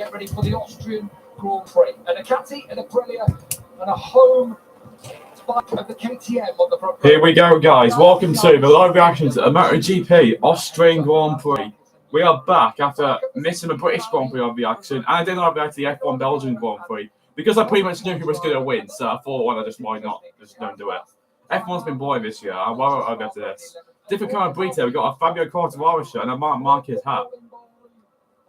Get ready for the Austrian Grand Prix. A Ducati, an Aprilia, and a home bike of the KTM on the front. Here we go, guys. Welcome to the live reaction to the Motogp Austrian Grand Prix. We are back after missing the British Grand Prix reaction, and I didn't have to the F1 Belgian Grand Prix because I pretty much knew who was going to win. So I thought, well, why not? Just don't do it. F1's been boring this year. Why won't I go to this? Different kind of Brito. We got a Fabio Quartararo shirt and a Marc Marquez hat.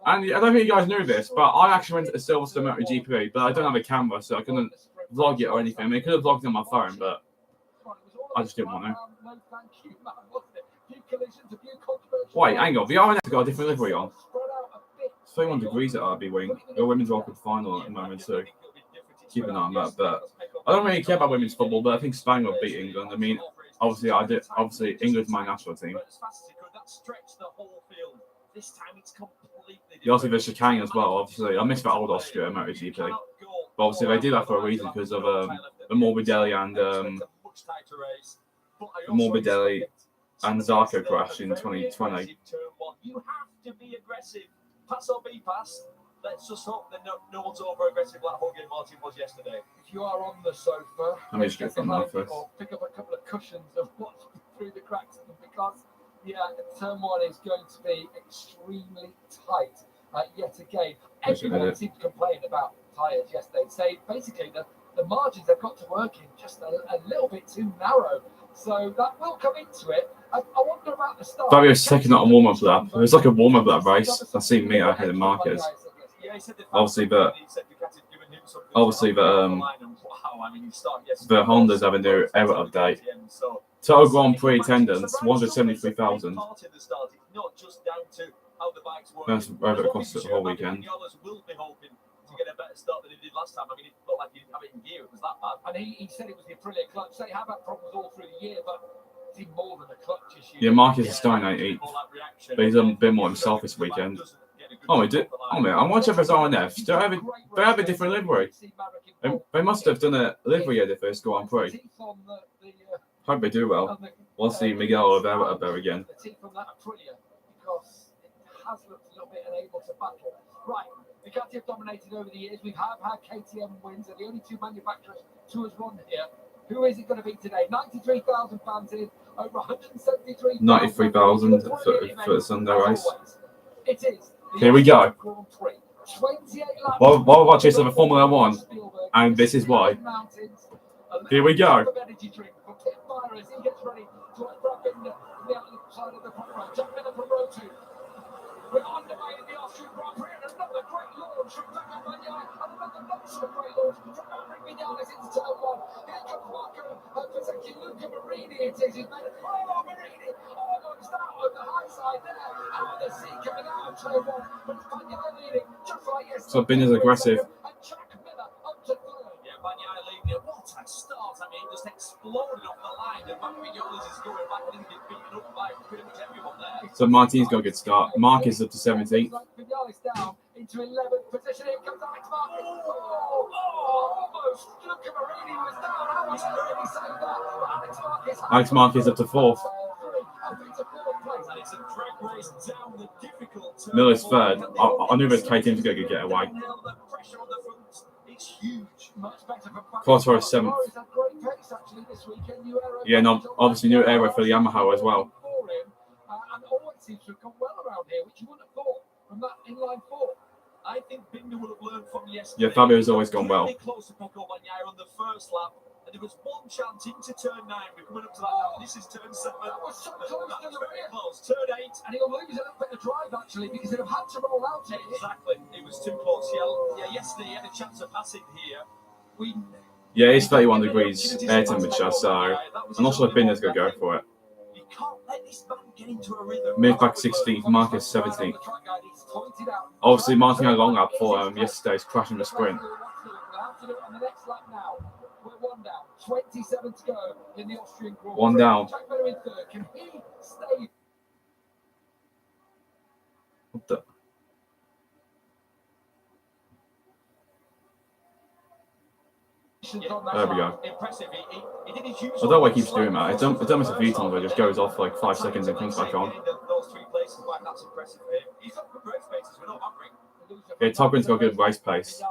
And I don't think you guys knew this, but I actually went to the Silverstone Motogp, but I don't have a camera, so I couldn't vlog it or anything. I mean, I could have vlogged it on my phone, but I just didn't want to. Wait, hang on. The RNF got a different livery on. It's 31 degrees at RB Wing. The women's World Cup final at the moment, so keep an eye on that. But I don't really care about women's football, but I think Spain will beat England. I mean, obviously, England's my national team. You also have the chicane as well. Obviously, I miss that old Austria Motogp. But obviously, they did that for a reason because of the Morbidelli and Zarco crash in 2020. You have to be aggressive. Pass or be passed. Let's just hope that no one's over aggressive like Jorge Martin was yesterday. If you are on the sofa, Get from that first. Or pick up a couple of cushions and watch through the cracks of them because turn one is going to be extremely tight yet again. Everyone seemed to complain about tyres yesterday, saying basically the margins they've got to work in just a little bit too narrow. So that will come into it. I wonder about the start. Fabio's taking out a warm-up lap. It was like a warm-up lap race. I see me ahead of Marquez. Obviously, the Hondas have a new error update. Total Grand Prix attendance 173,000. That's over across the whole weekend. To get a better start than he did last time. I mean, it looked like he didn't have it in gear. It was that bad. And he said it was the Aprilia clutch. So he had that problems all through the year, but it's even more than a clutch issue. Yeah, Marquez is starting at 8th, but he's done a bit more himself this weekend. Oh, man, I'm watching for RNF. They have a different livery. They must have done a livery at the first Grand Prix. Hope they do well. We'll see Miguel Oliveira up there again. The team from that Aprilia, because it has looked a little bit unable to battle. Right. Ducati have dominated over the years. We have had KTM wins. They're the only two manufacturers to have won here. Who is it going to be today? 93,000 fans in, over 173,000. 93,000 for the Sunday race. It is. Here we go. 28 laps. While we're watching some of Formula 1, and this is why. Here we go. We're underway in the Austrian Grand Prix, and another great launch from Ducati, and another not-so-great launch from Maverick Vinales into turn one. Here comes Marco Pesecchi, Luca Marini it is. He's made Marini almost out on the high side there. And the sea coming out of turn one, but Bagnaia leading, just like yesterday. So Ben is aggressive. And Jack Miller up to third. Yeah, Bagnaia leading. What a start. I mean, just exploded off the line, and Maverick Vinales is going back and he's beaten up by pretty much everyone there. So Martin's got a good start. Marquez up to 17th. Vinales down into 11th position. Here comes Alex Marquez. Almost. Luca Marini was down. How was he saying that? Alex Marquez up to 4th. Miller's 3rd. I knew this KTM was going to get away. Quartararo 7th. Yeah, no, obviously new era for the Yamaha as well. And always seems to have gone well around here, which you wouldn't have thought from that inline 4. I think Binder would have learned from yesterday. Yeah, Fabio's always gone well. Really close to Pecco Bagnaia on the first lap, and there was one chance into turn 9. We're coming up to that now. This is turn 7. That was so close to the rear. Close. Turn 8. And he'll lose a little bit of drive actually because he'd have had to roll out here. Exactly. It was too close. Yeah, yesterday he had a chance of passing here. Yeah, it's 31 degrees air temperature, so I'm not sure if Binder's going to go for it. You can't let this man get into a rhythm. Mid-back 16th, Marcus 17th. Obviously, Martin had a long lap for yesterday's crash in the sprint. On the next lap now. We're 1 down. 27 to go in the Austrian Grand Prix. 1 down. Jack Miller in 3rd. Can he stay? What the? There we go. Impressive. He did his I don't know why he keeps doing that. It's done this a few times where it just goes off for like 5 seconds and comes back on. Those 3 places, that's impressive for him. He's up for great spaces with no Maverick. Yeah, Togren's got good race pace.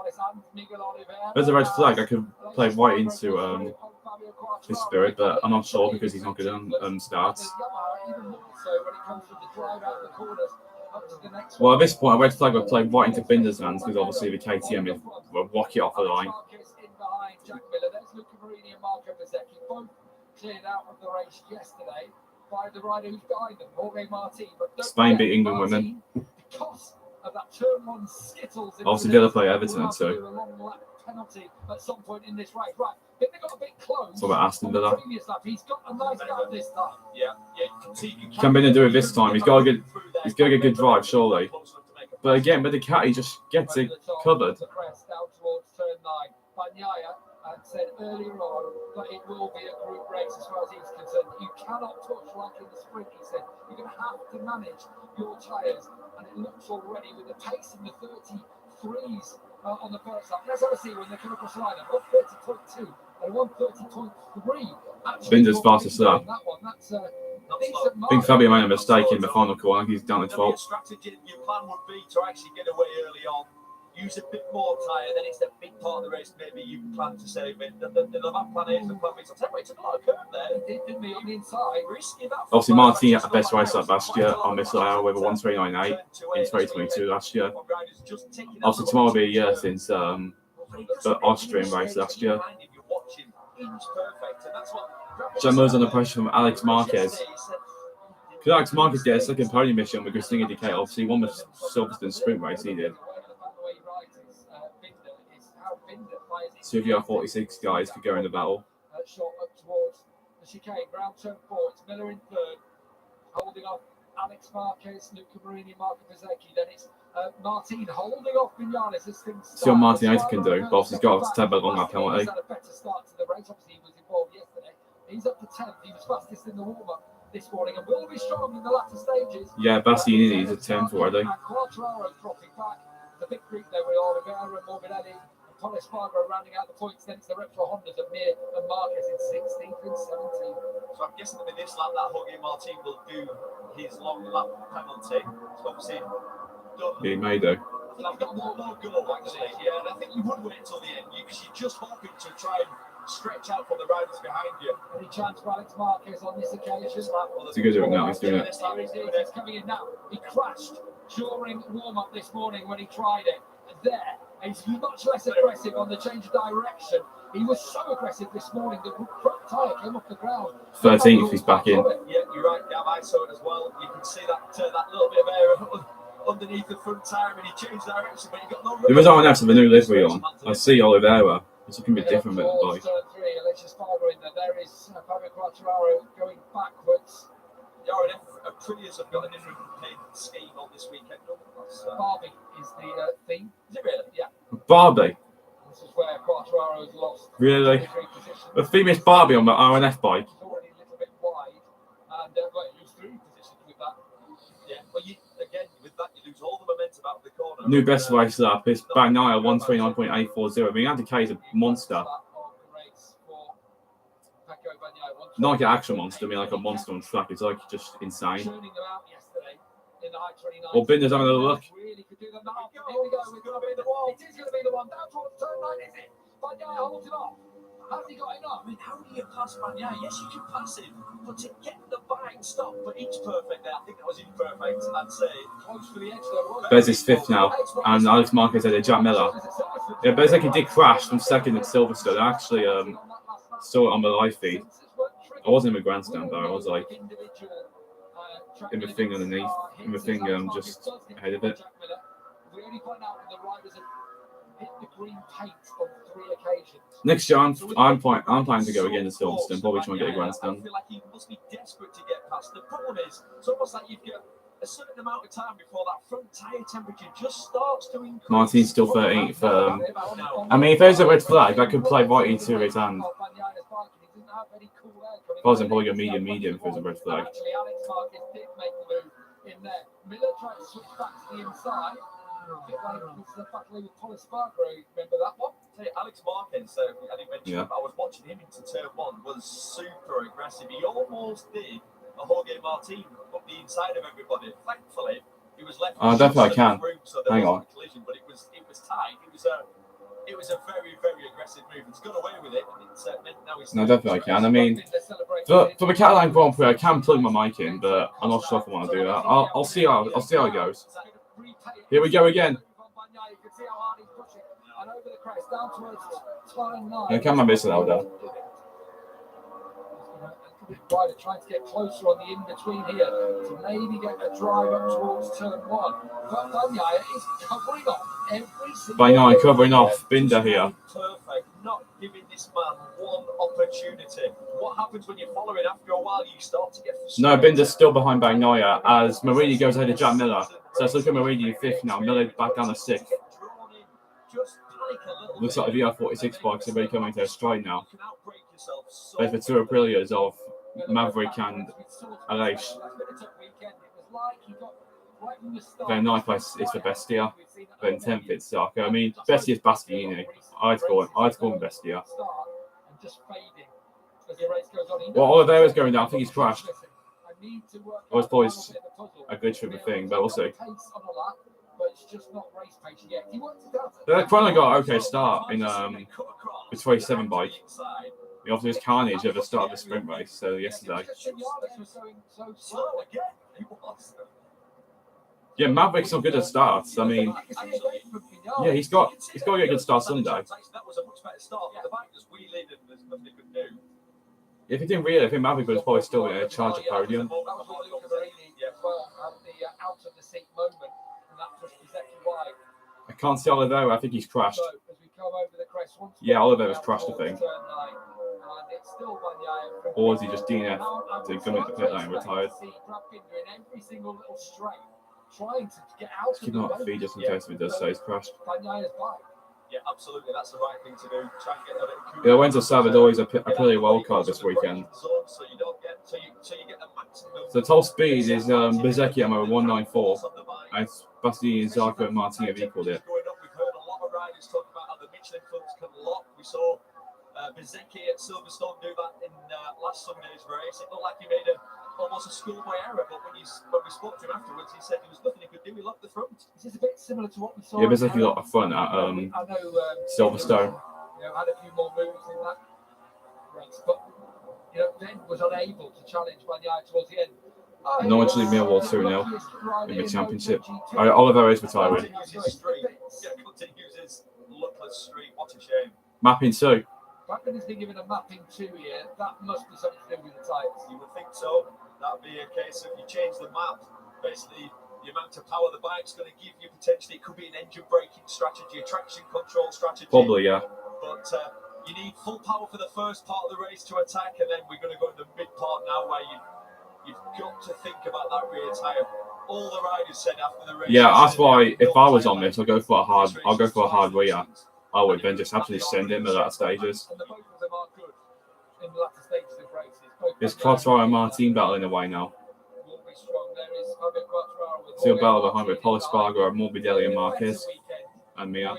There's a red flag. I could play right into his spirit, but I'm not sure because he's not good on starts. Well, at this point, a red flag would play right into Binder's hands because obviously the KTM will walk it off the line. Cleared out of the race yesterday by the rider who's behind them, Jorge Martin. Spain beat England women. Because of that turn one skittles. Obviously, the other play Everton too. A long lap penalty at some point in this race. Right, but they got a bit close. So about Aston Villa. He's got a nice gap this time. Yeah, you can see. Can Binder do it this time? He's got to get a good drive, surely. But again, with Ducati, just gets it covered. Down towards turn 9. Bagnaia said earlier on that it will be a group race as far as he's concerned. You cannot touch like in the sprint, he said. You're going to have to manage your tyres. And it looks already with the pace in the 33s on the first lap. Let's have a see when they come across the line. 130.2 and 130.3. Binder's fastest lap. That's I think Fabio made a mistake in the final corner. He's down the 12th. Strategy, your plan would be to actually get away early on. Use a bit more tyre, then it's the big part of the race. Maybe you plan to save it. The map plan A is the plan B. So tell me, it took a lot of curve there. It didn't on the inside. Risky that. Obviously, Martin had the best race up last year on this layout with a 1:29.8 in 2022 last year. Obviously, tomorrow will be a year since the Austrian race last year. Gemma's under pressure from Alex Marquez. Could Alex Marquez get a second podium mission with Christina Ducati? Obviously, won the Silverstone sprint race he did. So if you have 46 guys could go in the battle. Shot up towards the chicane, round turn 4. It's Miller in third, holding off Alex Marquez, Luca Marini, Marco Bezzecchi. Then it's Martin holding off Vinales as things start. See what Martin can do, but obviously he's got to take a long lap penalty. He's had a better start to the race. Obviously, he was involved yesterday. He's up to 10th. He was fastest in the warm-up this morning and will be strong in the latter stages. Yeah, Bastianini is at 10th already. And Quartararo's dropping back. The big group there with Oliveira and Morbidelli. Torres Spargo rounding out the points, then it's the Repsol Hondas of Mir and Marquez in 16th and 17th. So I'm guessing that with this lap, that Jorge Martin will do his long lap penalty. It's obviously done. He may do. I've got more go actually, yeah, and I think you would wait until the end because you're just hoping to try and stretch out from the riders behind you. Any chance for Alex Marquez on this occasion? It's a good doing now, he's doing it. He's coming in now. He crashed during warm-up this morning when he tried it. And there, he's much less aggressive on the change of direction. He was so aggressive this morning, the front tyre came off the ground. 13th, he's back in. Yeah, you're right, Gav. I saw it as well. You can see that little bit of air underneath the front tyre and he changed direction, but he got no. There was someone else with a new livery on. I see Oliveira. It's looking a bit different with the bike. There is Fabio Quartararo going backwards. Yeah, Aprilia's have got a different paint scheme on this weekend. Barbie is the theme. Is it really? Yeah. Barbie? This is where Quartararo has lost. Really? The theme is Barbie on the RNF bike. It's already a little bit wide. And you lose 3 positions with that. Yeah, but with that, you lose all the momentum out of the corner. New best race lap is Bagnaia 1:29.840. I mean, Andy K is a monster. Not like an actual monster, I mean like a monster on track. It's like just insane. Well, Binder's having a look. Really could do them now. Here we go. It is going to be the one. Down towards turn 9, is it? Bagnaia holds it off. Has he got enough? I mean, how do you pass Bagnaia? Yes, you can pass him, but to get the bike stop, but each perfect there. I think that was imperfect. I'd say close for the edge though. Bez is 5th now, and Alex Marquez had a Jack Miller. Yeah, Bezzecchi did crash from 2nd at Silverstone. I actually saw it on the live feed. I wasn't in the grandstand though. I was like in the thing underneath, in the thing just ahead of it. We only point out that the riders have hit the green paint on 3 occasions. Next year, I'm planning to go again to Silverstone. Probably try and get a grandstand. I feel like he must be desperate to get past. The problem is, it's almost like you've got a certain amount of time before that front tyre temperature just starts to increase. Martin's still 13th. I mean, if there's a red flag, I could play right into his hand. If I was in probably a medium if there's a red flag. Actually, Alex Marquez did make the move in there. Miller tried to switch back to the inside. A bit like the battle with Torres Spargo. Remember that one? Alex Marquez, I didn't mention him, but I was watching him into turn 1, was super aggressive. He almost did a Jorge Martin up the inside of everybody. Thankfully, He was left. Definitely I can. So Hang on. A collision, but it was tight. It was a very, very aggressive move. He's got away with it, and it's now he's. No, definitely I can. I mean, for the Catalan Grand Prix, I can plug my mic in, but I'm not sure if I want to do that. I'll see how it goes. Here we go again. I can't remember this louder. Rider trying to get closer on the in-between here to maybe get a drive up towards turn 1. But Bagnaia is covering off every single... Bagnaia covering off Binder here. Perfect, not giving this man one opportunity. What happens when you're following after a while? You start to get frustrated. No, Binder's still behind Bagnaia as Marini goes ahead of Jack Miller. So let's look at Marini in 5th now. Miller back down to 6th. Looks like the VR46 bikes are really coming to a stride now. Both the two Aprilias of Maverick and Aleix. Then 9th place is for Bestia. Then 10th it's Sarko. I mean, Bestia's Bastianini. I'd call him Bestia. Well, Oliveira's going down. I think he's crashed. Well, it's probably a glitch with the thing, but also. The Chrono got an okay start in the 27 bike. He obviously was carnage at the start of the sprint race, so yesterday. Yeah, Maverick's not good at starts. I mean, yeah, he's got to get a good start Sunday. That was a much better start. The bike just wheeling and there's nothing he could do. If he didn't really, I think Maverick was probably still going to charge a podium. I can't see Oliveira. I think he's crashed. Yeah, Oliveira's crashed, I think. Or is he just DNF to come into the pit lane and retired? Keep him up feed just in case if he does, so he's crashed. Yeah, absolutely. That's the right thing to do. Try and get a bit of cool. Yeah, Lorenzo Salvador is a pretty wild card this weekend. So you get the maximum. So top speed is Bezecchi at 194. And Bastini, Zarco, and Martin have equalled it. We've heard a lot of riders talk about how the Michelin fronts can lock. We saw Bezecchi at Silverstone do that in last Sunday's race. It looked like he made almost a schoolboy error, but when we spoke to him afterwards, he said there was nothing he could do. He locked the front. This is a bit similar to what we saw. Yeah, Bezecchi locked the front at Silverstone. Had a few more moves in that race, but then was unable to challenge Bagnaia towards the end. Normally Millwall 2-0 in the championship. Oliveira is retiring. Continues his luckless streak. What a shame. Mapping 2. Blackman has been given a mapping 2 here. That must be something to do with the tyres. You would think so. That'd be a case of you change the map. Basically, the amount of power the bike's going to give you potentially. It could be an engine braking strategy, a traction control strategy. Probably, yeah. But you need full power for the first part of the race to attack, and then we're going to go to the mid part now where you've got to think about that rear tyre. All the riders said after the race. Yeah, that's why if I was on this, I'll go for a hard rear. I would then just absolutely send him at that stages. And the both of them are good in the latter stages of races. It's Quattraro and Martin battling away now. Still battle behind with Polispargo, Morbidelli and Marquez and Mia.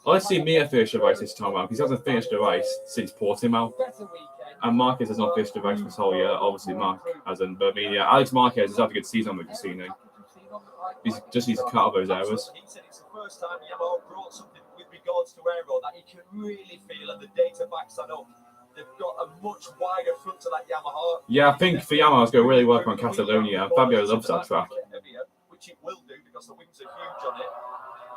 Well, let's see Mia finish the race this time around because he hasn't finished the race since Portimao. And Marquez has not finished the race this whole year. Obviously, Mark hasn't. But I mean, yeah, Alex Marquez has had a good season with Cassini. He just needs to cut out those errors. He said it's the first time Yamaha brought something with regards to aero that he can really feel, and the data backs that up. They've got a much wider front to that Yamaha. Yeah, I think for Yamaha's going to really work on Catalonia. Fabio loves that track. Which it will do because the wings are huge on it.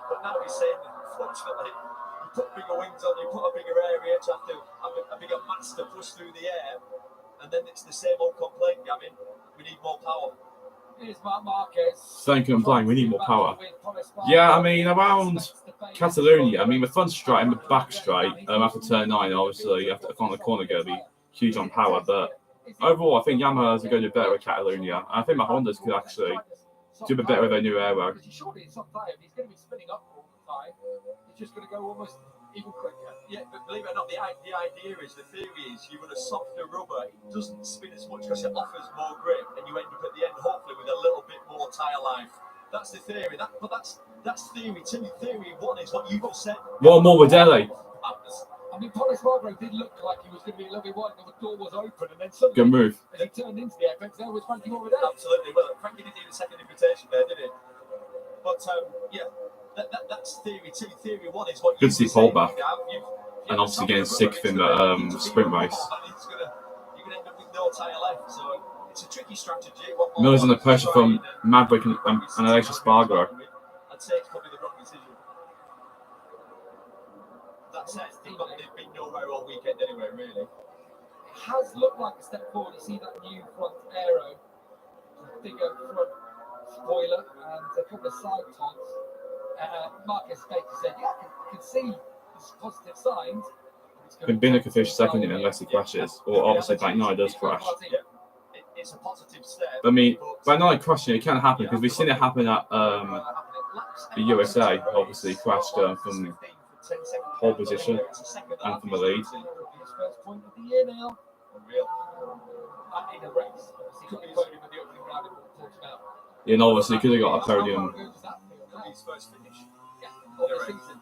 But now he's saying, unfortunately, you put bigger wings on, you put a bigger area to have to have a bigger mass to push through the air, and then it's the same old complaint, Gavin. We need more power. Same complaint, we need more power. Yeah, I mean, around Catalonia, I mean, the front straight and the back straight after turn 9, obviously, after the corner going to be huge on power. But overall, I think Yamaha's are going to do better with Catalonia. I think the Hondas could actually do a bit better with their new aero. Surely it's not tired. He's going to be spinning up all the time. He's just going to go almost even quicker. Yeah, but believe it or not, the idea is, the theory is, you with a softer rubber, it doesn't spin as much because it offers more grip, and you end up at the end, hopefully, with a little bit more tyre life. That's the theory. But that's theory 2. Theory 1 is what you just said. What Morbidelli? I mean, Paul Espargaro did look like he was going to be a little bit wide, and the door was open, and then suddenly, Good move. as he turned into the apex, there was Frankie Morbidelli. Absolutely. Well, Frankie didn't need a second invitation there, did he? But yeah, that's theory two. Theory one is what Good to see Paul back. You've And obviously getting sixth in the sprint race. You're going to end up with no tyre left, so it's a tricky strategy. Miller's under pressure from Maverick and Aleix Espargaro. I'd say it's probably the wrong decision. That said, they've been nowhere all weekend anyway, really. It has looked like a step forward. You see that new front aero, bigger front spoiler, and a couple of side taunts. Marcus Baker said, "Yeah, I can see there's positive signs." Binder could finish second in unless he crashes, or obviously Bagnaia does crash. It's a positive step. I mean, Bagnaia crashing, it can't happen because we've seen it happen at the USA. Obviously, crashed from pole position and from the lead. His first point of the year now. In a race. He could be podium in the opening round of what we talked about. Yeah, and obviously, he could have got a podium. His first finish. Yeah, of the season.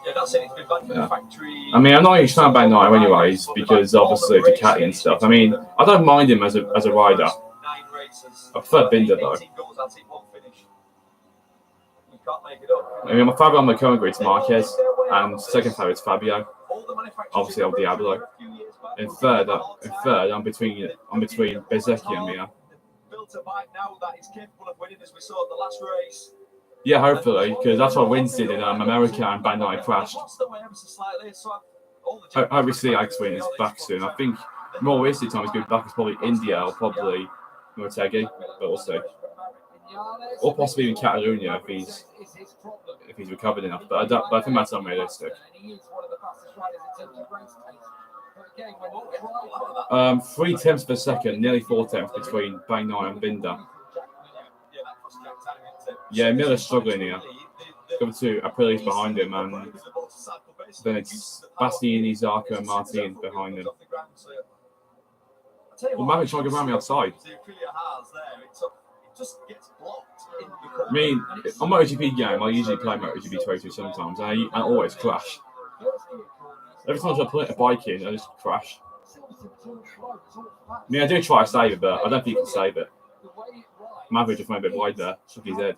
Yeah, that's it. It's been back from the factory. I mean, I'm not a huge fan of Bagnaia anyways, because obviously Ducati and stuff. I mean, I don't mind him as a rider. I prefer Binder though. I mean, my favourite on the current grid is Marquez, and second favourite is Fabio. Obviously, El Diablo. In third, I'm between Bezecchi and Mia. Built a bike now that is capable of winning, as we saw at the last race. Yeah, hopefully, because that's what Wins did in America and Bagnaia crashed. Obviously, Axwin is back soon. I think more realistic time is good back is probably India or probably Motogp, but also, or possibly even Catalonia if he's recovered enough. But I think that's unrealistic. 3 tenths per second, nearly 4 tenths between Bagnaia and Binder. Yeah, Miller's struggling here. Come to Aprili's behind him, and then it's Bastianini, Zarco, and Martin behind him. Well, Maverick trying to go around me outside. I mean, on MotoGP game, I usually play MotoGP 22 sometimes, and I always crash. Every time I put a bike in, I just crash. I mean, I do try to save it, but I don't think you can save it. Maverick just went a bit wide there, shook his head.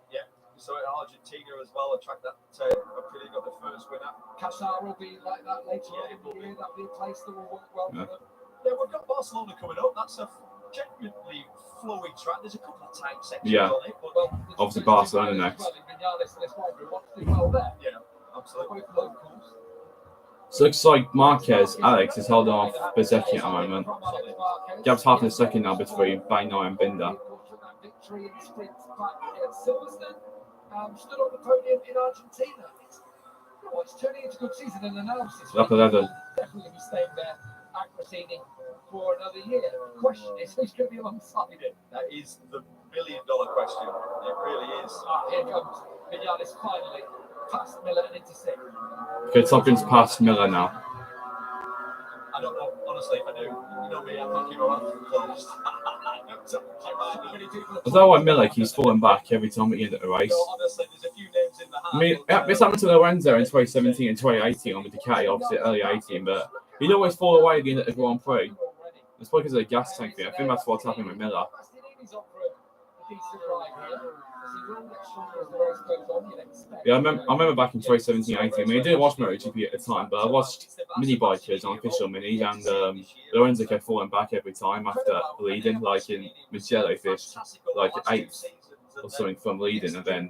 Yeah, so in Argentina as well, a track that Aprilia got the first winner. Qatar will be like that later on in the year. That'll be a place that will work well for them. Yeah, we've got Barcelona coming up. That's a genuinely flowy track. There's a couple of tight sections on it. But obviously Barcelona next. Yeah, absolutely. So it looks like Marquez, Alex is holding off Bezecchi at the moment. Gap's half a second now between Bagnaia and Binder. Victory in sprints back at Silverstone. Stood on the podium in Argentina. It's turning into a good season and analysis. Lap 11. Definitely be staying there at Rossini for another year. The question is who's going to be alongside it? That is the $1 billion question. It really is. Here comes Vinales finally past Miller and into sixth. Okay, Tompkins past Miller now. I don't know, honestly, if I do. You know me, I'm not keeping my mouth closed. I don't know why Miller keeps falling back every time we end at a race. Honestly, there's a few names in the hat. I mean, this happened to Lorenzo in 2017 and 2018 on the Ducati, obviously early 18, but he'd always fall away again at the Grand Prix. It's probably because of the gas tank thing. I think that's what's happening with Miller. Yeah, I remember back in 2017-18. I mean, I didn't watch MotoGP at the time, but I watched mini bikers on official minis, and Lorenzo kept falling back every time after leading, like in Mugello, finished like 8th or something from leading, and then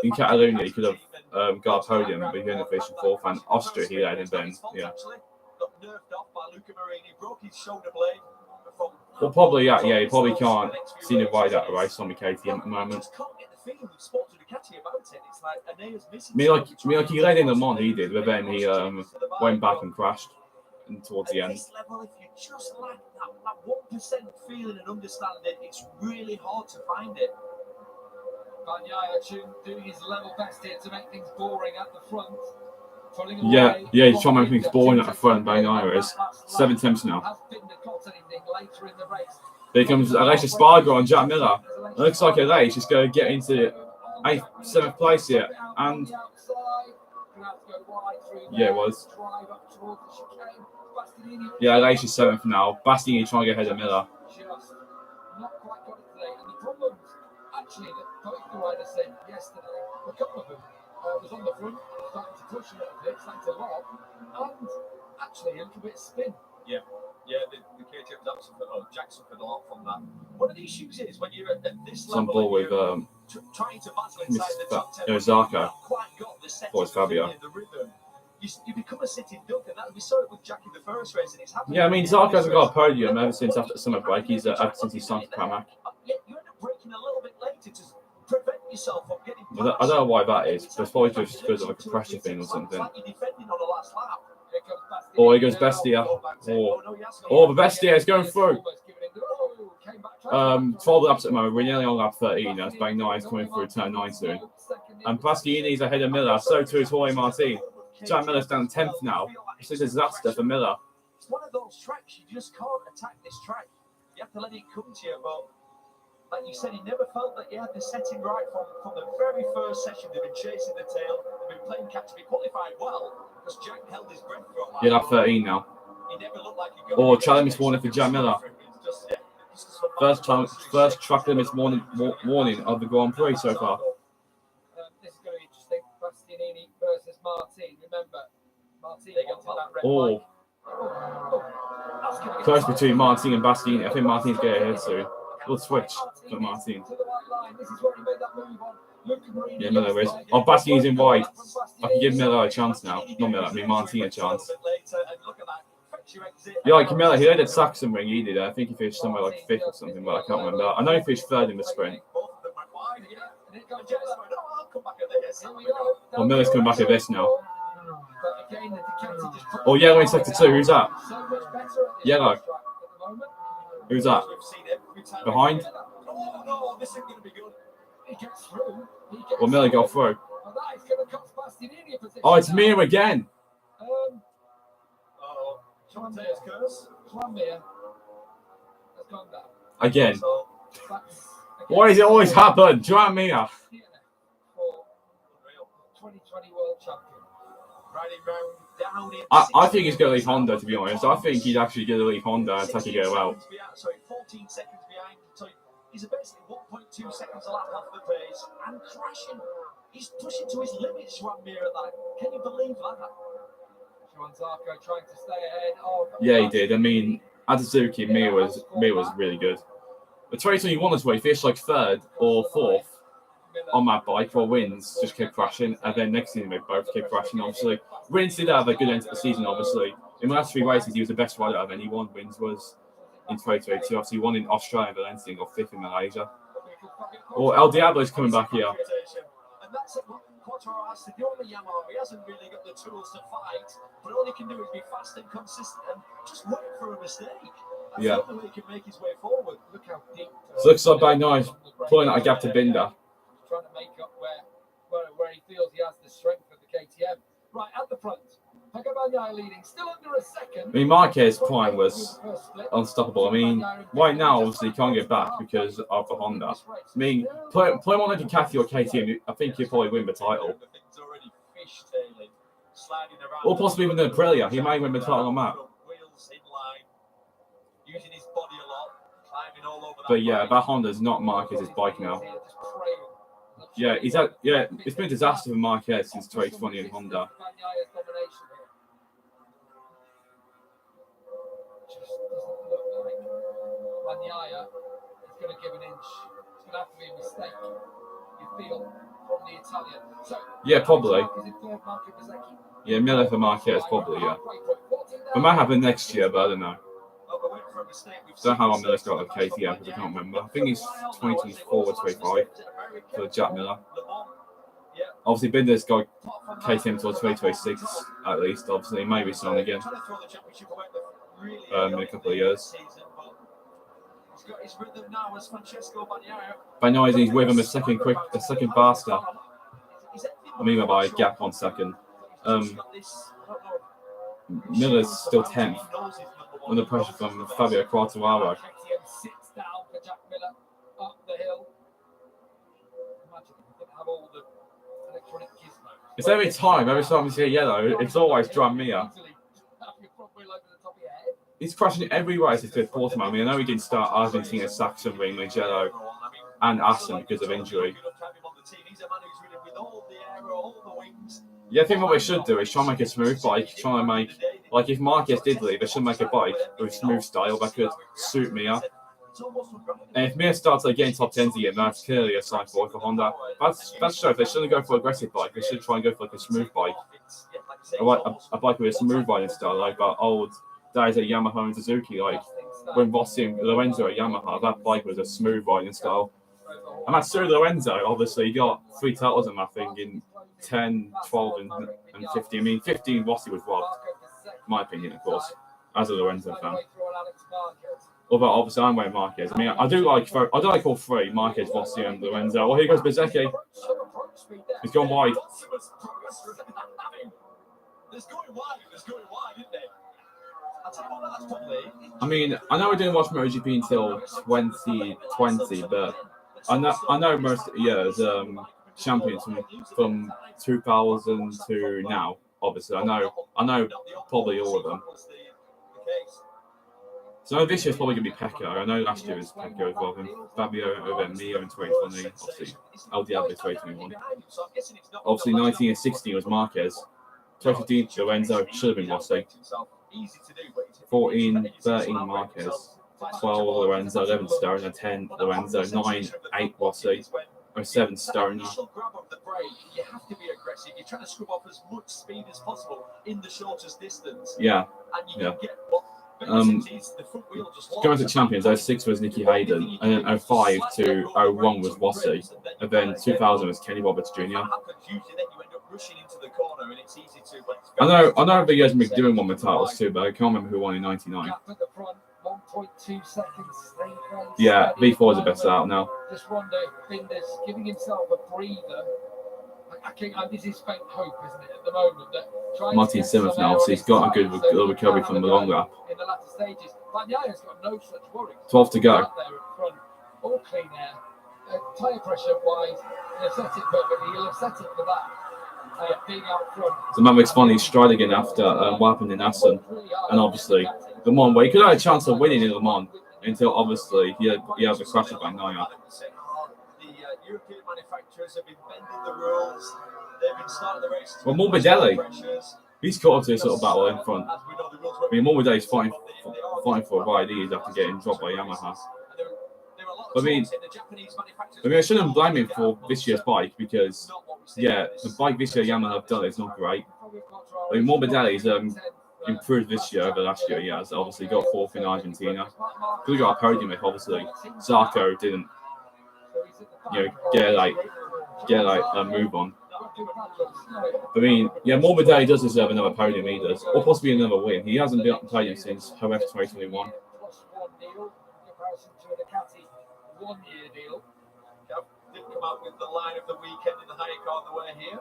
in Catalonia he could have got a podium, but he ended up finishing 4th, and Austria he led, and then well, probably he probably can't see the ride out the race on the KTM at the moment. I mean, like he led in Le Mans, he did, but then he went back and crashed towards the end. At this level, if you just lack that 1% feeling and understanding, it's really hard to find it. Bagnaia doing his level best here to make things boring at the front. Yeah, he's trying to make things boring at the front. Bagnaia is 7 tenths now. Here comes Aleix Espargaro and Jack Miller. It looks like Aleix is going to get into 8th, 7th place here, and yeah, it was. Yeah, Lacia's 7th now. Bastianini trying to get ahead of Miller. Not quite got it today, and the problems actually that both the riders said yesterday, a couple of them was on the front, starting to push a little bit, starting to lob, and actually a little bit of spin. Yeah, the KTM Jack suffered a lot from that. One of the issues is when you're at this Some level, ball with trying to battle inside the top 10, Zarco. you haven't quite got the setting, Or it's Fabio. the rhythm. You become a sitting duck, and that we saw it with Jack in the first race, and it's happened. Yeah, I mean, Zarco hasn't got a podium ever since after the summer break. He's ever since he signed for Pramac. Yeah, you end up breaking a little bit later to prevent yourself from getting. I don't know why that is, but it's probably just because of like a pressure thing or something. Like you're defending on the last lap. Or he goes Bestia. Or the Bestia is going through. 12 laps at the moment. We're nearly on lap 13 now. It's bang 9 is coming through turn 9 soon. And Bastianini's ahead of Miller. So too is Jorge Martin. Jack Miller's down 10th now. It's a disaster for Miller. It's one of those tracks you just can't attack this track. You have to let it come to you. But like you said, he never felt that he had the setting right from the very first session. They've been chasing the tail. They've been playing catch. He qualified well because Jack held his breath for a while. Yeah, lap 13 now. He never looked like he Or track limits warning for Jack Miller. First track limits warning of the Grand Prix so far. This is going to be interesting. Bastianini versus Martin. Remember, Martin wanted that red bike. Close between Martin and Bastianini. I think Martin's getting ahead soon. We'll switch for Martin. Yeah, Miller is. Oh, Bastianini's in wide. I can give Miller a chance now. Not Miller, I mean Martin a chance. Yeah, like Miller, he did Saxon ring, he did. I think he finished somewhere like 5th or something, but I can't remember. I know he finished 3rd in the sprint. Well, Miller's coming back at this now. Oh, Yellow in sector 2. Who's that? Yellow. Who's that? Behind? Well, Miller got through. Oh, it's Mir again. Again. Why does it always happen? Joan Mir. 2020 world champion. I think he's going to leave Honda, to be honest. I think he's actually going to leave Honda and take it out. Sorry, 14 seconds behind. So he's basically 1.2 seconds a lap off the pace and crashing. He's pushing to his limits, Joan Mir at that. Can you believe that? Joan Zarco trying to stay ahead. Oh, yeah, he did. I mean, at Suzuki, Mir was really good. The 2021 as well, he finished like 3rd or 4th on that bike for wins, just kept crashing, and then next thing they both kept crashing. Obviously, Wins did have a good end to the season. Obviously, in the last 3 races, he was the best rider out of anyone. Wins was in 2022. Obviously, he won in Australia and Valencia and got 5th in Malaysia. Or El Diablo's coming back here. And that's what Quattro has to do on the Yamaha. He hasn't really got the tools to fight, but all he can do is be fast and consistent and just wait for a mistake. That's the only way he can make his way forward. Look how deep. So looks like by nice pulling out a gap to Binder. Trying to make up where he feels he has the strength of the KTM. Right at the front, Pecco Bagnaia leading, still under a second. I mean, Marquez's prime was unstoppable. I mean, right now, obviously, he can't get back because of the Honda. I mean, play him on a Ducati or KTM, I think he'll probably win the title. Or possibly even the Aprilia. He may win the title on that. But yeah, that Honda's not Marquez's bike now. Yeah, it's been a disaster for Marquez since 2020 in Honda. Just doesn't look like Bagnaia is going to give an inch. It's going to have to be a mistake, you feel, from the Italian. So, yeah, probably. Yeah, Miller for Marquez, probably, yeah. It might happen next year, but I don't know. I don't know how long Miller's got with KTM, because I can't remember. I think he's 2024 or 25 for Jack Miller. Obviously, Binder's got KTM until 2026 at least. Obviously, maybe soon again in a couple of years. Bagnaia, he's with him a second faster. I mean, by a gap on second. Miller's still 10th. Under pressure from Fabio Quartararo. Sits down for Jack Miller up the hill. Imagine if he didn't have all It's every time we see a yellow, it's always Dramia. He's crushing it every race this fifth quarter. I mean, I know he didn't start Argentina, Saxon, Ring, Mugello, and Assen because of injury. Yeah, I think what we should do is try and make a smooth bike. Try and make, like, if Marquez did leave, they should make a bike with smooth style that could suit Mia. And if Mia starts getting top 10s again, that's clearly a sign for Honda. That's shows they shouldn't go for aggressive bike. They should try and go for a smooth bike, a bike with a smooth riding style, like that old days at Yamaha and Suzuki. Like when Rossi and Lorenzo at Yamaha, that bike was a smooth riding style. And that's true. Lorenzo obviously got 3 titles in that thing in 10, 12, and 15. I mean, 15 Rossi was robbed, in my opinion, of course, as a Lorenzo fan. Although obviously I'm wearing Marquez. I mean, I do like all three: Marquez, Rossi, and Lorenzo. Well, here goes Bezzecchi. He's gone wide. I mean, I know we didn't watch Motogp until 2020, but I know most years champions from 2000 to now. Obviously, I know probably all of them. So this year's probably going to be Pecco. I know last year was Pecco as well. Fabio over Mio in 2020. Obviously, El Diablo 2021. Obviously, 19 and 16 was Marquez. 2015, Lorenzo should have been Rossi. 14, 13 Marquez. 12 Lorenzo, 11 Stoner, 10 Lorenzo, 9, 8 Rossi. 07 Stoner. You have to be aggressive. You're trying to scrub off as much speed as possible in the shortest distance. Yeah. And you can get what. Going to champions, 06 was Nicky Hayden, and then 05 to 01 was Rossi, and then 2000 was Kenny Roberts Jr. I know the guys make doing one with titles too, but I can't remember who won in '99. Yeah, V4 is the best out now. Just wonder, Binder's giving himself a breather. This is faint hope, isn't it, at the moment? That Martin Simmons now, so he's got a good little recovery from the long lap. In the latter stages, Bagnaio's got no such worries. 12 to go. Out there at front, all clean air. Tyre pressure wise, he'll set it perfectly. He'll set it for that. Being out front. So Mavericks finally stride again after what happened in Assen, and obviously Le Mans, where he could have had a chance of winning in Le Mans until obviously he had the crash of Bagnaia. European manufacturers have been bending the rules. They've been starting the race. Well, Morbidelli, he's caught up to this sort of battle in front. I mean, Morbidelli's fighting for a ride. He's after getting dropped by Yamaha. I mean, I shouldn't blame him for this year's bike because, yeah, the bike this year Yamaha have done is not great. I mean, Morbidelli's improved this year over last year. He has obviously got 4th in Argentina. Could have got a podium if obviously Zarco didn't. Get a move on. I mean, yeah, Morbidelli does deserve another podium, he does, or possibly another win. He hasn't been on podium since Hof 2021. One-year deal. Didn't come out with the line of the weekend in the higher car on the way here.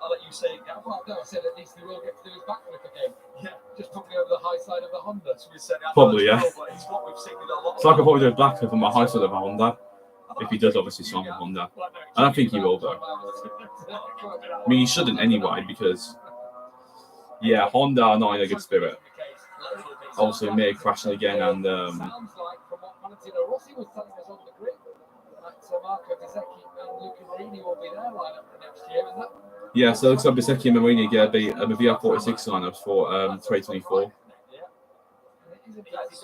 I'll let you say it, Gav. Well, no, I said at least he will get to do his backflip again. Yeah, just probably over the high side of the Honda. So we said, probably, yeah. It's what we've seen with a lot. So I could probably do a backflip on my high side of a Honda. If he does obviously sign with Honda. I don't think he will though. I mean, he shouldn't anyway because, yeah, Honda are not in a good spirit. Obviously, Mir crashing again and... Sounds like from what Valentino Rossi was telling us on the grid, that Marco Bezzecchi and Luca Marini will be their lineup for next year. And that... Yeah, so it looks like Bezzecchi and Marini get the VR46 lineups for 2024.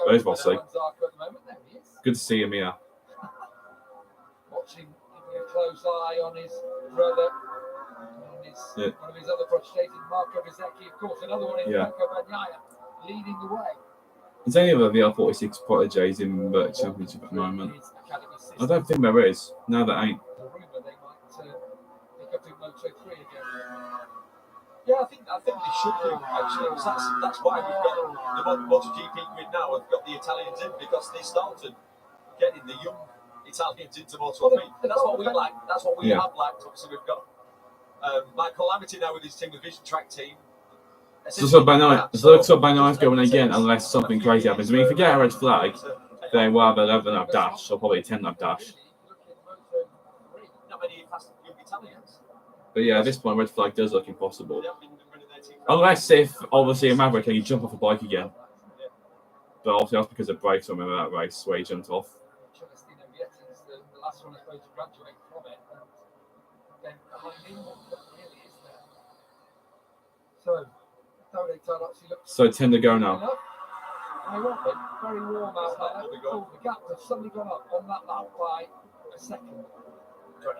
There's Rossi. Good to see him here. Watching, keeping a close eye on his brother, and one of his other protégés, Marco Bezzecchi, of course, another one in Franco Bagnaia, leading the way. Is any other VR46 protégés in the championship at the moment? I don't think there is. No, there ain't. The rumour they might pick up in Moto3 again. Yeah, I think they should do actually. That's why we've got the Motogp grid now. We've got the Italians in because they started getting the young Italians into Moto3. That's what we like. That's what we have liked. Obviously, we've got Michael Lamity now with his team, the Vision Track team. So Bagnaia going again unless something crazy happens. I mean, if we get a red flag, then we'll have an 11-lap dash or probably a 10-lap dash. Not many fast young Italians. But yeah, at this point, red flag does look impossible. They haven't been running their team. Unless if, obviously, a Maverick can you jump off a bike again. Yeah. But obviously that's because of brakes. I remember that race where he jumped off. Celestino Vietti's the last one, I suppose, to graduate from it. And then behind him, what really is there? So, Davide actually looks. So 10 to go now. Very warm out there. Oh, the gap has suddenly gone up on that lap by a second.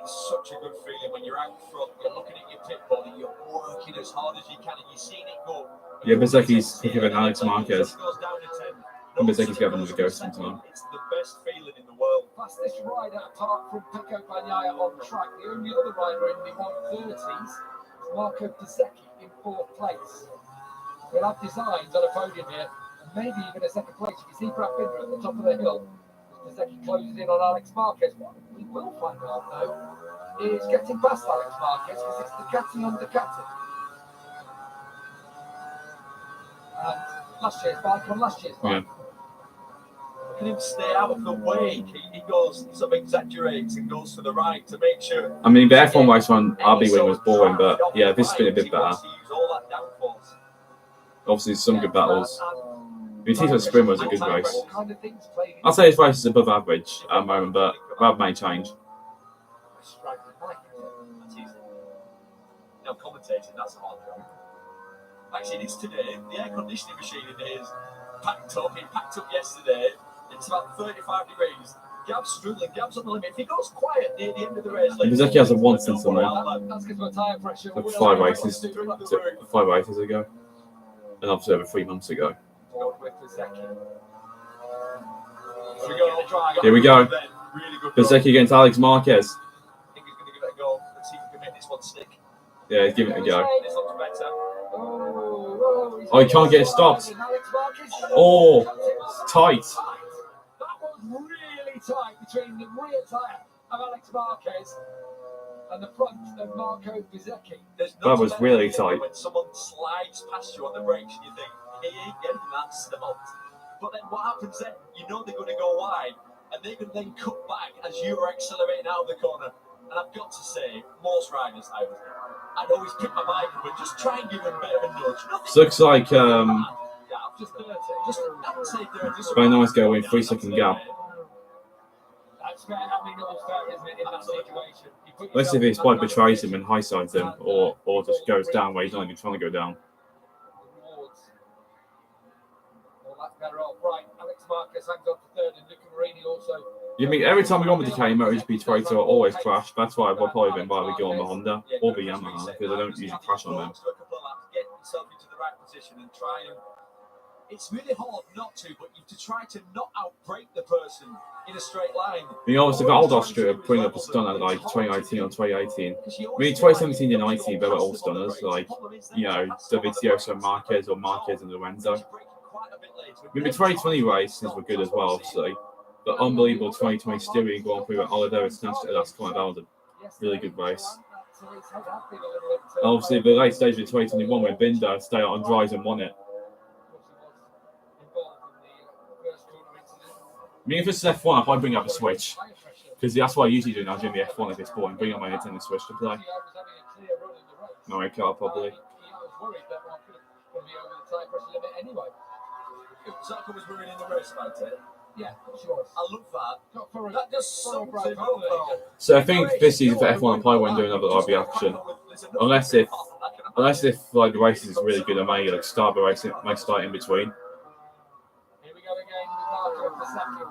It's such a good feeling when you're out front, you're looking at your pit body, you're working as hard as you can, and you're seeing it go. Yeah, Bezecchi's quicker than Alex Marquez. Goes down to 10. And Bezecchi's giving him a go sometime. It's the best feeling in the world. Fastest rider apart from Pecco Bagnaia on track. The only other rider in the 130s is Marco Bezecchi in 4th place. We'll have designs on a podium here, and maybe even a 2nd place. You can see Brad Binder at the top of the hill. Bezecchi closes in on Alex Marquez. What we will find out though is getting past Alex Marquez because it's Ducati on Ducati. And last year's bike on last year's bike. Yeah. Look at him stay out of the way. He goes, sort of exaggerates and goes to the right to make sure. I mean, the F1 race one RB win was boring, but yeah, this has been a bit better. Obviously, some good battles. I mean, Tito's Sprint was a good race. I'd say his race is above average at the moment, but that may change. Now, commentating, that's a hard job. Actually, it is today. The air conditioning machine in here is packed up. It packed up yesterday. It's about 35 degrees. Gab's struggling. Gab's on the limit. If he goes quiet near the end of the race, Bezecchi hasn't won since the night. That's because my tyre pressure. Like 5 races ago. And obviously over 3 months ago. Here we go. Bezecchi against Alex Marquez. I think he's going to give it a go. Let's see if he can make this one stick. Yeah, he's giving it a go. This looks better. Oh, he can't get it stopped. Oh, it's tight. That was really tight between the rear tyre of Alex Marquez and the front of Marco Bezecchi. That was really tight. When someone slides past you on the brakes and you think, he ain't getting that stopped. But then what happens then? You know they're going to go wide and they can then cut back as you're accelerating out of the corner. And I've got to say, most riders, I'd always pick my bike up and just try and give them a bit of a nudge. So looks like Just 30. Just, I would say 30. Just very nice go in 3 second gap. That's fair. I mean, all's fair, isn't it, in that situation? Let's see if his bike betrays him and high sides him, or just goes down where he's not even trying to go down. Right, Alex Marquez hangs on to 3rd, and Luca Marini also. You mean every time we go on the Ducati, Motogp Toyota always crash. That's why I've probably been rather go on the Honda or the Yamaha because I don't usually crash on them. Get yourself into the right position and try and. It's really hard not to, but you have to try to not outbrake the person in a straight line. I mean, obviously, the old Austria putting up a stunner like 2019 or 2018. I mean, 2017 and 19, they were all stunners, like, you know, Dovizioso Marquez or Marquez and Lorenzo. I mean, the 2020 races were good as well, obviously. But unbelievable 2020 Styrian Grand Prix where Oliveira snatched it at last corner. That was a really good race. Obviously, the late stage of 2021 when Binder stayed out on dries and won it. I mean, if it's F1, I'd probably bring up a Switch. Because that's what I usually do now during the F1 at this point. Bring up my Nintendo Switch to play. Mario Kart, probably. Zarko was worried in the race about it. Yeah, she was. I love that. That just sums it up, though. So I think this season for F1, I probably won't do another RB action. Unless if like the race is really good, I may like start the race, may start in between. Here we go again with Marco Bezecchi.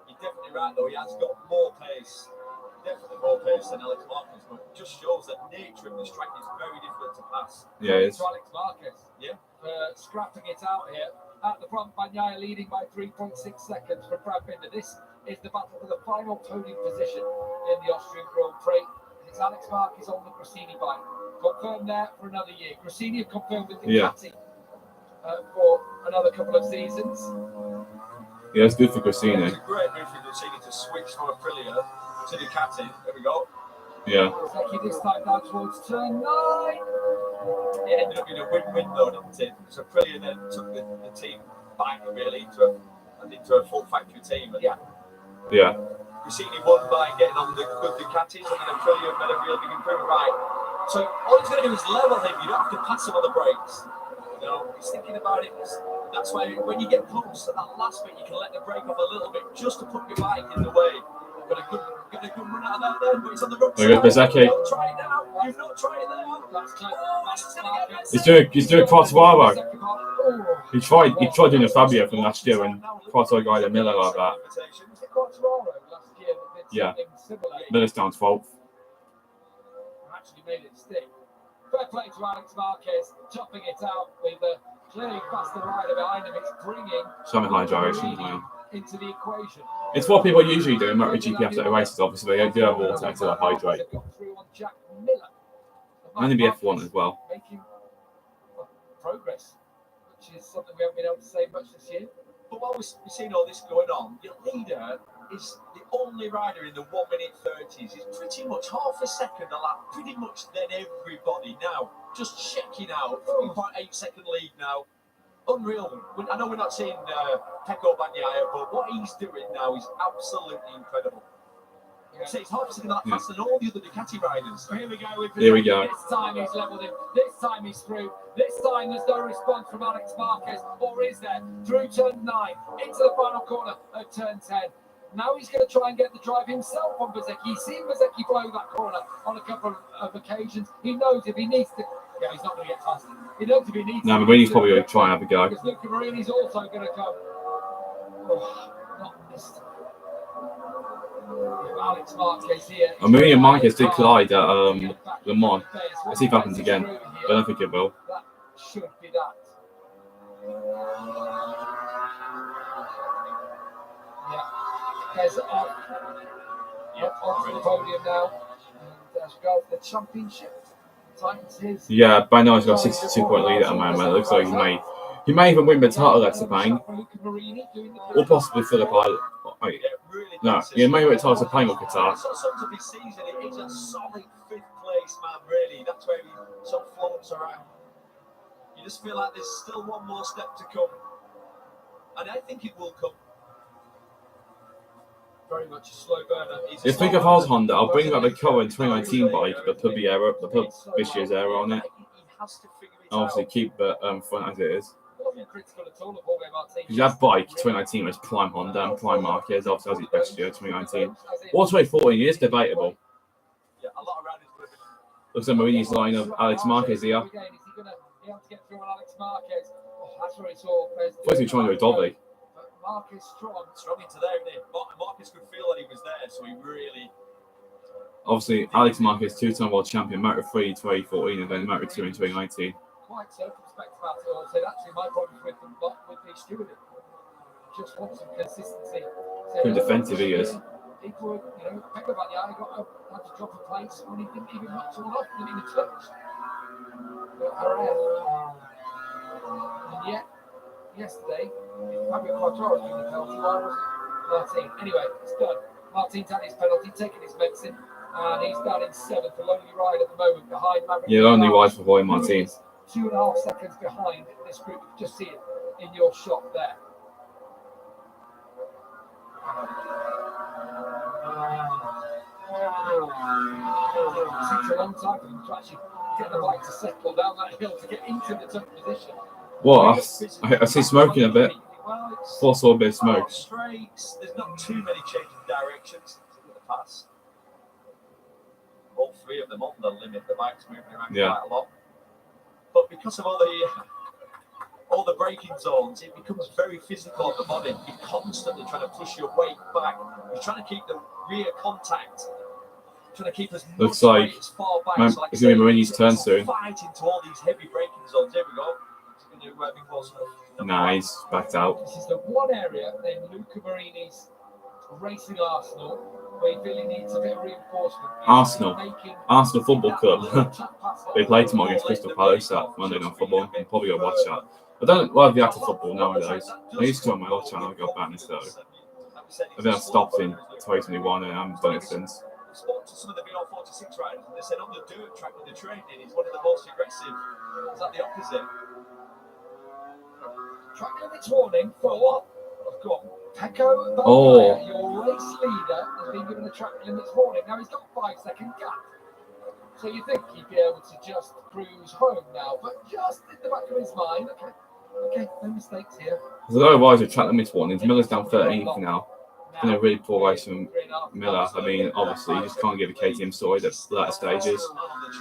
You're definitely right, though. He has got more pace. Definitely more pace than Alex Marquez, but it just shows that nature of this track is very difficult to pass. Yeah, it is. To Alex Marquez. Yeah. Scrapping it out here. At the front, Bagnaia leading by 3.6 seconds from Brad Binder. This is the battle for the final podium position in the Austrian Grand Prix. It's Alex Marquez on the Grassini bike. Confirmed there for another year. Grassini have confirmed with Ducati for another couple of seasons. Yeah, it's good for Grassini. It's a great move for Grassini to switch from Aprilia to Ducati. There we go. Yeah. Bezecchi this time down towards turn 9. It ended up being a win-win though, didn't it? So Aprilia then took the team back really into a full factory team. And Yeah. Yeah. Grassini won by getting on the good Ducatis, and then Aprilia made a real big improvement. Right, So all he's going to do is level him. You don't have to pass him on the brakes. You know, he's thinking about it. That's why when you get close to that last bit, you can let the brake off a little bit just to put your bike in the way. Got a good run out of that then, but he's on the wrong side. Bezzecchi. Don't try it now. You've not tried it there. That's clever. He's doing Quartararo. He tried doing a Fabio from last year and Quartararo got a Miller like that. Yeah. Miller's down 12th. Actually made it stick. Fair play to Alex Marquez, topping it out with a clearly faster rider behind him. It's bringing Some high gyrations now. into the equation. It's what people usually do in MotoGP after the races, obviously. They do have water to hydrate. And in the F1 as well. Making progress, which is something we haven't been able to say much this year. But while we're seeing all this going on, your leader is the only rider in the 1 minute 30s. He's pretty much half a second a lap, pretty much than everybody now. Just checking out, 3.8 second lead now. Unreal. I know we're not seeing Pecco Bagnaia, but what he's doing now is absolutely incredible. Yeah. So he's half a second a lap faster than all the other Ducati riders. So here we go. Here we go. This time he's levelled him. This time he's through. This time there's no response from Alex Marquez. Or is there? Through turn 9, into the final corner of turn 10. Now he's going to try and get the drive himself on Bezzecchi. He's seen Bezzecchi blow that corner on a couple of occasions. He knows if he needs to... Yeah, he's not going to get past him. He knows if he needs to... No, Marini's probably going to try and have a go. Because Luca Marini's also going to come. Oh, not this time. Alex Marquez here. Marini and Marquez did collide at Le Mans. Let's see if it happens again. But I don't think it will. That should be that. Yeah. There's off to the podium now. And as we go for the championship, Titans his. Yeah, by now he's got a 62-point lead at the moment. It looks like he may even win the title, that's the pain. Or possibly Philip Island. No, he may win the title to playing with Qatar. Sort of his season, he's a solid 5th place man, really. That's where he sort of floats around. You just feel like there's still one more step to come. And I think it will come. Very much a slow burner. If you think of ours Honda, I'll bring back the current 2019 bike, but put this year's aero on it. And obviously keep the front as it is. Because that bike, 2019, was prime Honda and prime Marquez. Obviously, has its best year, 2019. Or 2014 is debatable. Looks like Marini's line of Alex Marquez here. What's he trying to do, Dolby? Marquez strong into there, isn't it? Marquez could feel that he was there, so he really... Obviously, Alex Marquez, 2-time world champion, Moto 3 in 2014, and then Moto 2 in 2019. Quite circumspect about it all. So actually, my problem with them, not with the stewarding. Just want some consistency. Too defensive he is. People would, Pecco Bagnaia had to drop a place when he didn't even knock someone off, didn't even touch. But and yet, yesterday, Fabio Quartararo was doing the penalty. Why wasn't Martin? Anyway, it's done. Martin's had his penalty, taken his medicine, and he's down in 7th, the lonely ride at the moment behind Maverick. Yeah, only ride for Roy Martin. 2.5 seconds behind this group. You just see it in your shot there. It takes a long time for them to actually get the bike to settle down that hill to get into the top position. What? I see smoking a bit. Force a bit of smoke. Straights, there's not too many changing directions to the pass. All 3 of them on the limit, the bike's moving around quite a lot. But because of all the braking zones, it becomes very physical on the body. You're constantly trying to push your weight back. You're trying to keep the rear contact. Trying to keep as looks like as far back. Man, so like it's going to be Marini's turn soon. Fight into all these heavy braking zones. There we go. Nice, backed out. This is the one area in Luca Marini's racing Arsenal where he really needs a bit of reinforcement. Arsenal Football Club. They play tomorrow against Crystal Palace at Monday Night Football. I'm probably going to watch that. I don't love the active football nowadays. I used to on my old channel, I got banned though. And then I stopped in 2021 and I haven't done it since. I spoke to some of the VR46 riders and they said on the dirt track with the training, he's one of the most aggressive. Is that the opposite? Track limits warning for what? I've got Pecco Bagnaia, your race leader, has been given a track limits warning. Now he's got a 5-second gap. So So you think he'd be able to just cruise home now, but just in the back of his mind, okay, no mistakes here. There's a lot of riders who track limits warnings. Miller's down 13th now. It's been a really poor race from Miller. I mean, obviously, you just can't give a KTM story at the latter stages.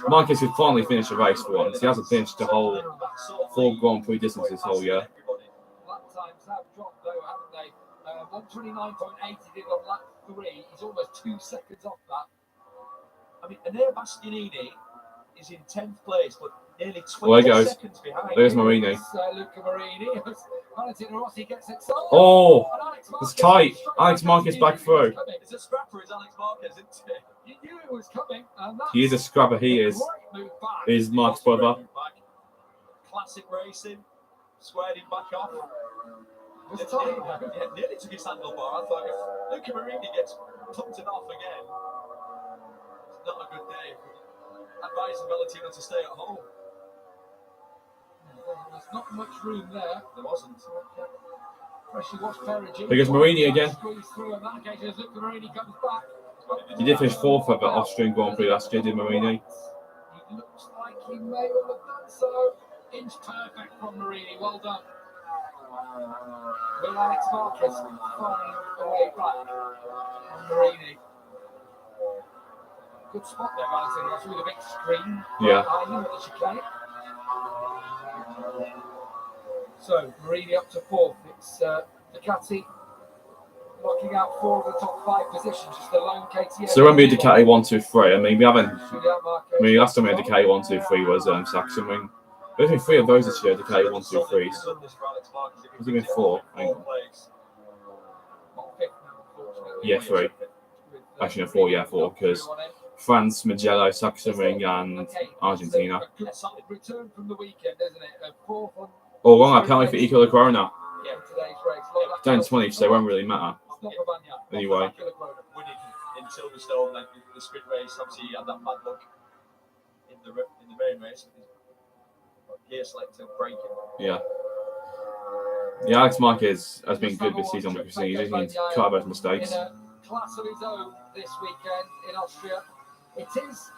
Marquez could finally finish a race for once. He hasn't finished the whole 4 Grand Prix distance this whole year. Lap times have dropped though, haven't they? 129.8 he did on lap 3. He's almost 2 seconds off that. I mean, Anea Bastianini is in 10th place, but nearly 20 seconds behind. There's Marini. Luca Marini. Valentino Rossi gets it. Oh, it's tight. Alex Marquez back through. It's a scrapper, is Alex Marquez, isn't it? You knew it was coming. And he is a scrapper, he is. Is Mark's brother. Classic racing. Squared him back off. Nearly took his handlebar. I thought if Luca Marini gets punted off again, it's not a good day. Advising Valentino to stay at home. There's not much room there. There wasn't. Pressure was Perigin. There goes Marini again. Squeeze through on that occasion as Luca Marini comes back. He did finish 4th at the Austrian Grand Prix last year, did Marini. He looks like he may well have done so. Inch perfect from Marini. Well done. Will Alex Marquez find a way back on Marini? Good spot there, Valentino, through the big screen. Yeah. Behind him at the chicane. So, Marini up to 4th. It's Ducati locking out 4 of the top 5 positions. Just a lone KTM. So when we had Ducati 1, 2, 3, I mean, we haven't. I mean, last time we had Ducati 1, 2, 3 was Saxon Ring. There's been 3 of those this year, Ducati 1, 2, 3s. There's been 4, I think. Yeah, 3. Actually, no, 4, yeah, 4, because France, Mugello, Saxon Ring, and Argentina. Return from the weekend, isn't it? 4th on. Oh, wrong, a penalty for Eco La Corona. Yeah, today's race. Down 20, so it won't really matter. Anyway. Winning in Silverstone, like the sprint race, obviously he had that bad luck in the main race. Gear selector breaking. Yeah. Yeah, Alex Marquez has been good this season because he's cut out those mistakes. In a class of his own this weekend in Austria. It is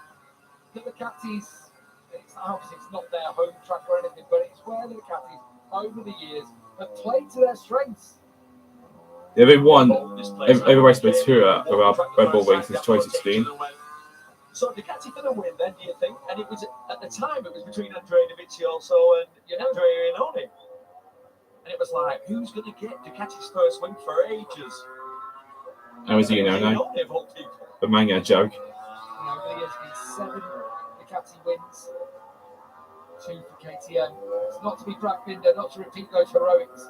the Ducatis. Obviously, it's not their home track or anything, but it's where the Ducatis, over the years, have played to their strengths. Yeah, they've won every race by 2 at around Red Bull Ring since 2016. So Ducati for the win then, do you think? And it was, at the time, it was between Andrea Dovizioso and Andrea Iannone. And it was like, who's going to get Ducati's first win for ages? And was Iannone? Of all people. The manga joke. Over the years, it's been 7 Ducati wins, 2 for KTM. It's not to be Brad Binder, not to repeat those heroics.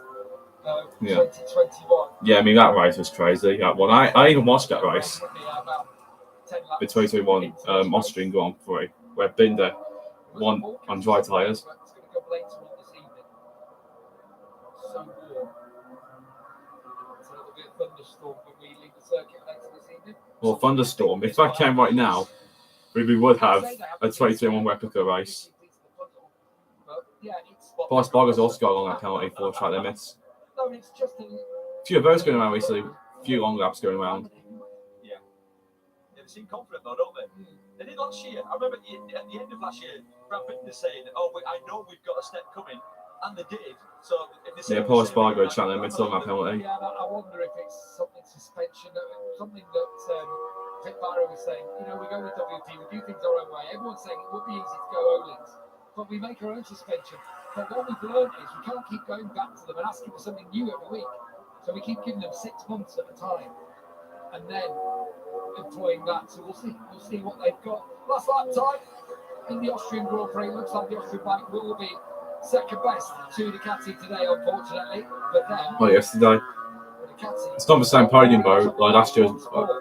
2021. Yeah, I mean, that race was crazy. That one. I even watched that race. The 2021 Austrian Grand Prix, where Binder won on dry tyres. It's going to come later on this evening. So warm. So there'll be a thunderstorm when we leave the circuit later this evening. Well, thunderstorm. If that came right now, we would have a 2021 replica race. Paul Spargo's also got along that penalty for track limits. No, it's just a few of those going around recently. A few long laps going around. Yeah. They seem confident though, don't they? They did last year. I remember at the end of last year, Brad Binder saying, I know we've got a step coming. And they did. So if they Paul Spargo track limits on that penalty. Yeah, I wonder if it's something suspension, something that Pit Barrow was saying, we go with WP, we do things our own way. Everyone's saying it would be easy to go Olins, but we make our own suspension. But what we've learned is we can't keep going back to them and asking for something new every week. So we keep giving them 6 months at a time and then employing that. So we'll see what they've got. Last lap time in the Austrian Grand Prix. Looks like the Austrian bike will be second best to Ducati today, unfortunately. But then, well, yesterday. It's not the same podium though. Like last year,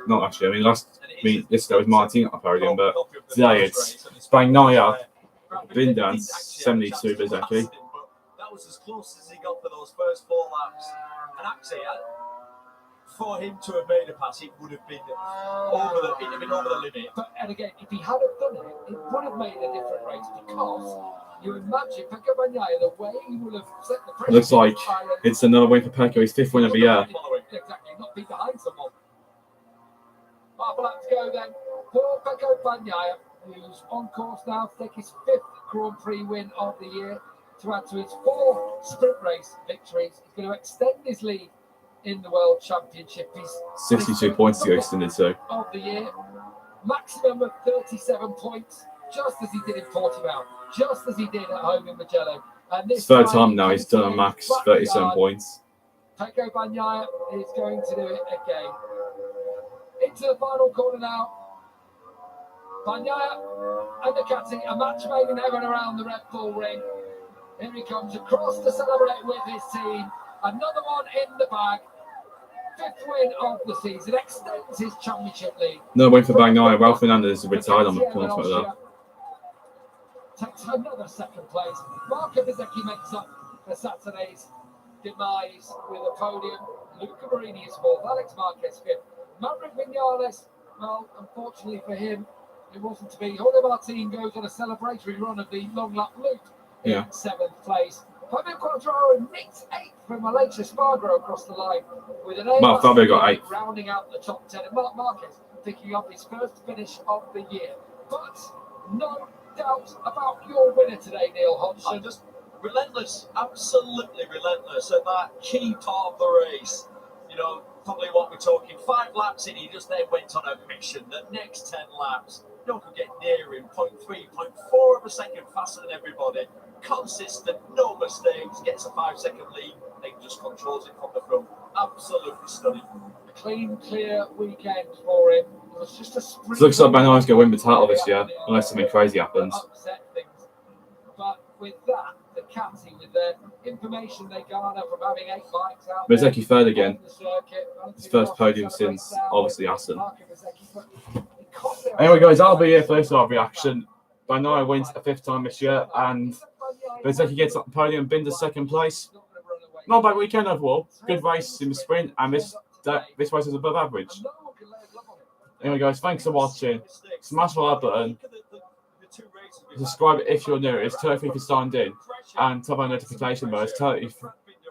not last year. Yesterday was Martin at the podium, but today it's Bagnaia, Binder, and 72 Bezzecchi. That was as close as he got for those first 4 laps. And actually, for him to have made a pass, it would have been over the limit. But and again, if he hadn't done it, it would have made a different race because you imagine Pecco Bagnaia, the way he would have set the pressure. Looks like it's another win for Pecco. He's 5th win of the year. Exactly, not be behind someone. Half a lap to go then. Poor Pecco Bagnaia who's on course now to take his 5th Grand Prix win of the year, to add to his 4 sprint race victories. He's going to extend his lead in the World Championship. He's 62 points to go extended to. Of the year, maximum of 37 points, just as he did in Portimao, just as he did at home in Mugello. And this It's third time now he's done a max 37 points. Pecco Bagnaia is going to do it again. Into the final corner now. Bagnaia and Ducati, a match made in heaven around the Red Bull ring. Here he comes across to celebrate with his team. Another one in the bag. 5th win of the season, extends his championship lead. No win for Bagnaia. Ralph Fernandez is retired on the point there. Takes another 2nd place. Marco Bezzecchi makes up for Saturday's demise with a podium. Luca Marini is 4th, Alex Marquez 5th. Maverick Vinales, well, unfortunately for him, it wasn't to be. Jorge Martin goes on a celebratory run of the long lap loop in 7th place. Fabio Quartararo nicks 8th from Malaysia Spargo across the line with an Mark Fabio got 8th. Rounding out the top 10. And Mark Marquez picking up his 1st finish of the year. But no doubt about your winner today, Neil Hodgson. Just relentless, absolutely relentless at that key part of the race. You know, probably what we're talking, 5 laps in, he just then went on a mission. The next 10 laps, no one could get near him. 0.3, 0.4 of a second faster than everybody. Consistent, no mistakes, gets a 5-second lead, and just controls it from the front. Absolutely stunning. A clean, clear weekend for him. It was just a sprint. It looks like Bagnaia is going to win the title this year, unless something crazy happens. Upset things. But with that, the Ducati, with the information they garner from having 8 bikes out there, Bezzecchi 3rd again. on the circuit, His first podium since, obviously, Aston. Marco Bezzecchi, but Anyway, guys, that'll be it for this live reaction. Bagnaia wins a 5th time this year, and Bezzecchi gets up the podium, Binder's 2nd place. Not a bad weekend overall. Good race in the sprint, and this race is above average. Anyway, guys, thanks for watching. Smash the like button. Subscribe if you're new. It's totally for signed in, and turn on notification bell. It's totally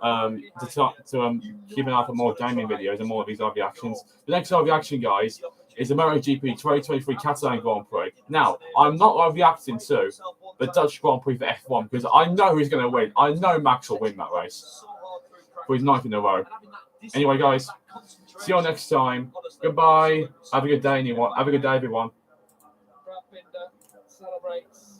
to keep an eye for more gaming videos and more of these live reactions. The next live reaction, guys, is the Motogp 2023 Catalan Grand Prix. Now, I'm not live reacting to the Dutch Grand Prix for F1 because I know who's going to win. I know Max will win that race for his 9th in a row. Anyway, guys, see you all next time. Goodbye. Have a good day, everyone. Brad Binder celebrates